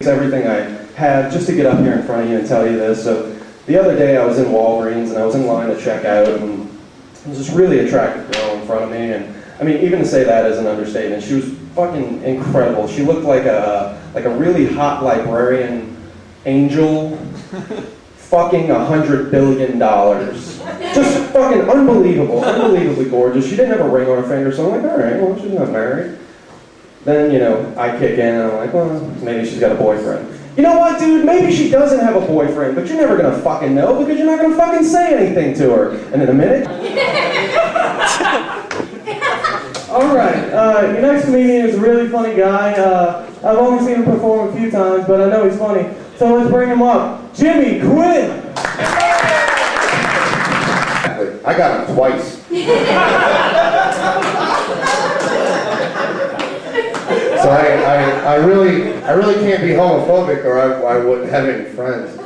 Everything I have just to get up here in front of you and tell you this. So the other day I was in Walgreens and I was in line to check out, and there was this really attractive girl in front of me, and I mean, even to say that is an understatement. She was fucking incredible. She looked like a really hot librarian angel fucking $100 billion. Just fucking unbelievable, unbelievably gorgeous. She didn't have a ring on her finger, so I'm like, all right, well, she's not married. Then, you know, I kick in and I'm like, well, maybe she's got a boyfriend. You know what, dude? Maybe she doesn't have a boyfriend, but you're never gonna fucking know because you're not gonna fucking say anything to her. And in a minute... Alright, your next comedian is a really funny guy. I've only seen him perform a few times, but I know he's funny. So let's bring him up. Jimmy Quinn! I got him twice. So I really can't be homophobic, or I wouldn't have any friends.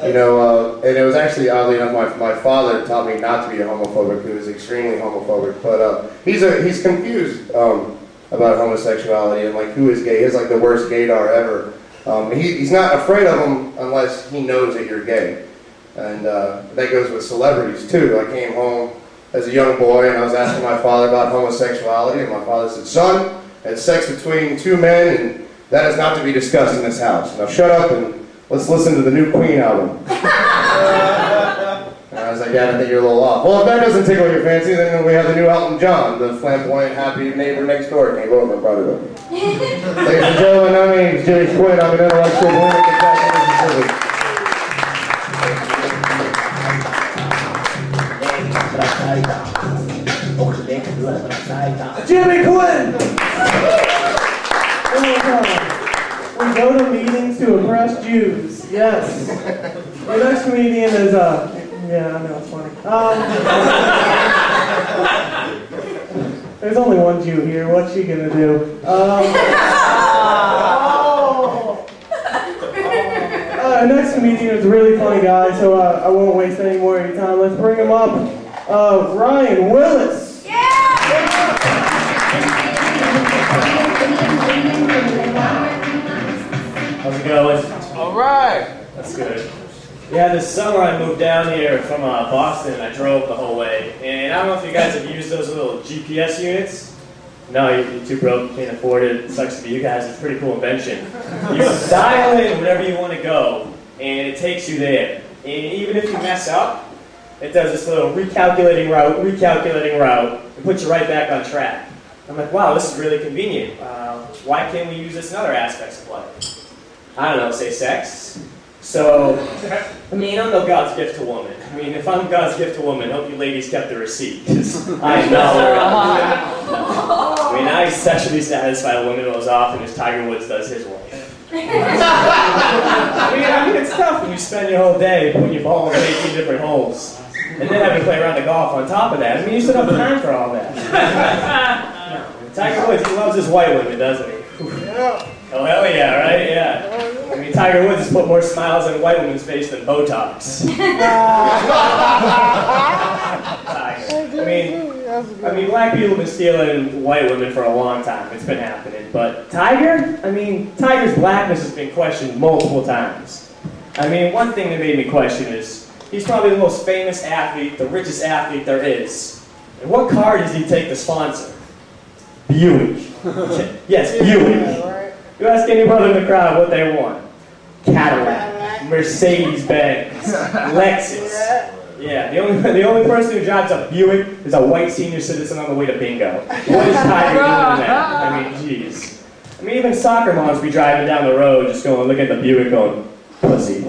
You know, and it was actually, oddly enough, my father taught me not to be a homophobic. He was extremely homophobic, but he's confused about homosexuality and like who is gay. He's like the worst gaydar ever. He's not afraid of them unless he knows that you're gay, and that goes with celebrities too. I came home as a young boy and I was asking my father about homosexuality, and my father said, "Son, it's sex between two men, and that is not to be discussed in this house. Now shut up and let's listen to the new Queen album." And I was like, "Dad, I think you're a little off." "Well, if that doesn't tickle your fancy, then we have the new Elton John, the flamboyant, happy neighbor next door came over and brought it up." Ladies and gentlemen, my name is Jimmy Quinn. I'm an intellectual Blooming in Jackson, Mississippi. Jimmy Quinn! We go to meetings to oppress Jews. Yes. Your next comedian is, yeah, I know, it's funny. There's only one Jew here. What's she gonna do? Next comedian is a really funny guy, so I won't waste any more of your time. Let's bring him up. Ryan Willis. How's it going? All right. That's good. Yeah, this summer I moved down here from Boston. I drove the whole way. And I don't know if you guys have used those little GPS units. No, you're too broke, you can't afford it. It sucks to be you guys. It's a pretty cool invention. You dial in wherever you want to go, and it takes you there. And even if you mess up, it does this little recalculating route, and puts you right back on track. I'm like, wow, this is really convenient. Why can't we use this in other aspects of life? I don't know, say sex. So, I mean, I'm no God's gift to woman. I mean, if I'm God's gift to woman, I hope you ladies kept the receipt, because I know. I mean, I sexually satisfy a woman as often as Tiger Woods does his wife. I mean, it's tough when you spend your whole day putting your ball in 18 different holes, and then having to play around the golf on top of that. I mean, you still have time for all that. Tiger Woods, he loves his white women, doesn't he? Oh, hell yeah, right? Yeah. I mean, Tiger Woods has put more smiles on a white woman's face than Botox. I mean, black people have been stealing white women for a long time. It's been happening. But Tiger? I mean, Tiger's blackness has been questioned multiple times. I mean, one thing that made me question is, he's probably the most famous athlete, the richest athlete there is. And what car does he take to sponsor? Buick. Yes, Buick. You ask any brother in the crowd what they want. Cadillac, Mercedes-Benz, Lexus. Yeah, the only person who drives a Buick is a white senior citizen on the way to bingo. What is Tiger doing in that? I mean, jeez. I mean, even soccer moms be driving down the road just going, look at the Buick going, pussy.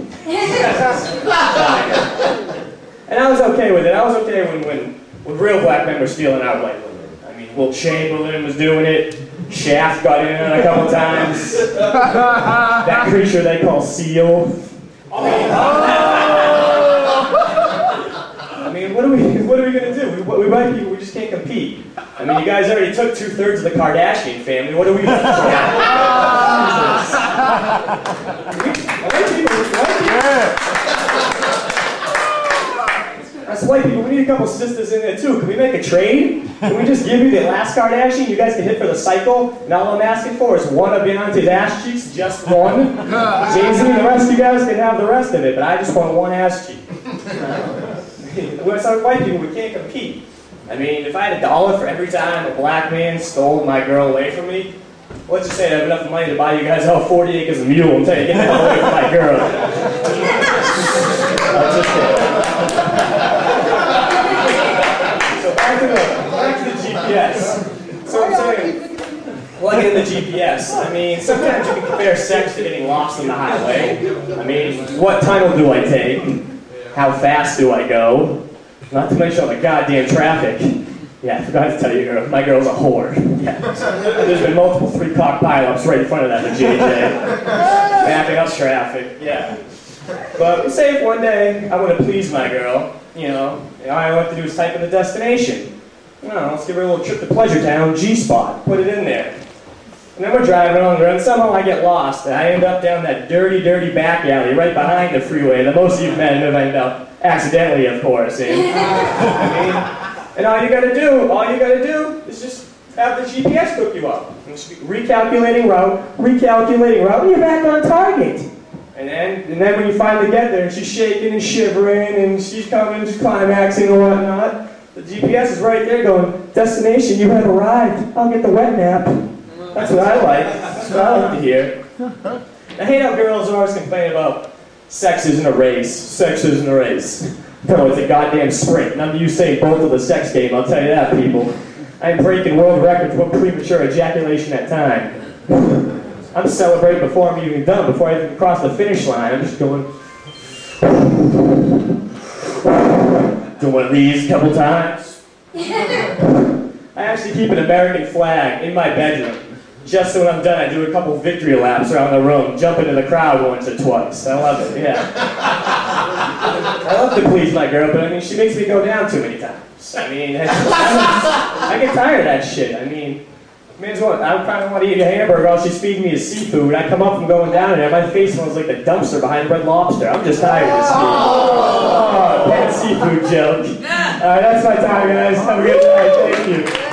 And I was okay with it. I was okay when real black men were stealing our white women. I mean, Will Chamberlain was doing it. Shaft got in a couple times. That creature they call Seal. I mean, what are we gonna do? We white people, we just can't compete. I mean, you guys already took 2/3 of the Kardashian family. What are we gonna do? white people, we need a couple sisters in there too. Can we make a trade? Can we just give you the last Kardashian? You guys can hit for the cycle, and all I'm asking for is one of Beyonce's ass cheeks, just one. Jay-Z and the rest of you guys can have the rest of it, but I just want one ass cheek. We're some white people, we can't compete. I mean, if I had $1 for every time a black man stole my girl away from me, let's just say I have enough money to buy you guys all 40 acres of mule and tell you, get the hell away from my girl. That's just it. So back to the GPS. So I'm saying, plug in the GPS. I mean, sometimes you can compare sex to getting lost on the highway. I mean, what tunnel do I take? How fast do I go? Not to mention all the goddamn traffic. Yeah, I forgot to tell you, my girl's a whore. Yeah. There's been multiple 3-car pileups right in front of that in JJ. Backing up traffic, yeah. But say if one day I want to please my girl, all I have to do is type in the destination. Let's give her a little trip to Pleasure Town, G-Spot, put it in there. And then we're driving on the road, and somehow I get lost, and I end up down that dirty, dirty back alley right behind the freeway that most of you men have ended up accidentally, of course, in. And all you gotta do is just have the GPS hook you up. Recalculating route, and you're back on target. And then when you finally get there, and she's shaking and shivering, and she's coming, just climaxing and whatnot, the GPS is right there going, destination, you have arrived. I'll get the wet nap. That's what I like. That's what I like to hear. I hate how girls always complain about sex isn't a race. Sex isn't a race. No, it's a goddamn sprint. None of you say both of the sex game, I'll tell you that, people. I'm breaking world records with premature ejaculation at time. I'm celebrating before I'm even done, before I even cross the finish line. I'm just going... doing one of these a couple times. I actually keep an American flag in my bedroom. Just so when I'm done, I do a couple victory laps around the room, jump into the crowd once or twice. I love it, yeah. I love to please my girl, but I mean, she makes me go down too many times. I mean, I get tired of that shit. I mean, I kind of want to eat a hamburger, all she's feeding me is seafood. I come up from going down there, my face smells like the dumpster behind Red Lobster. I'm just tired of this meal. Oh, bad seafood joke. All right, that's my time, guys. Have a good night. Thank you.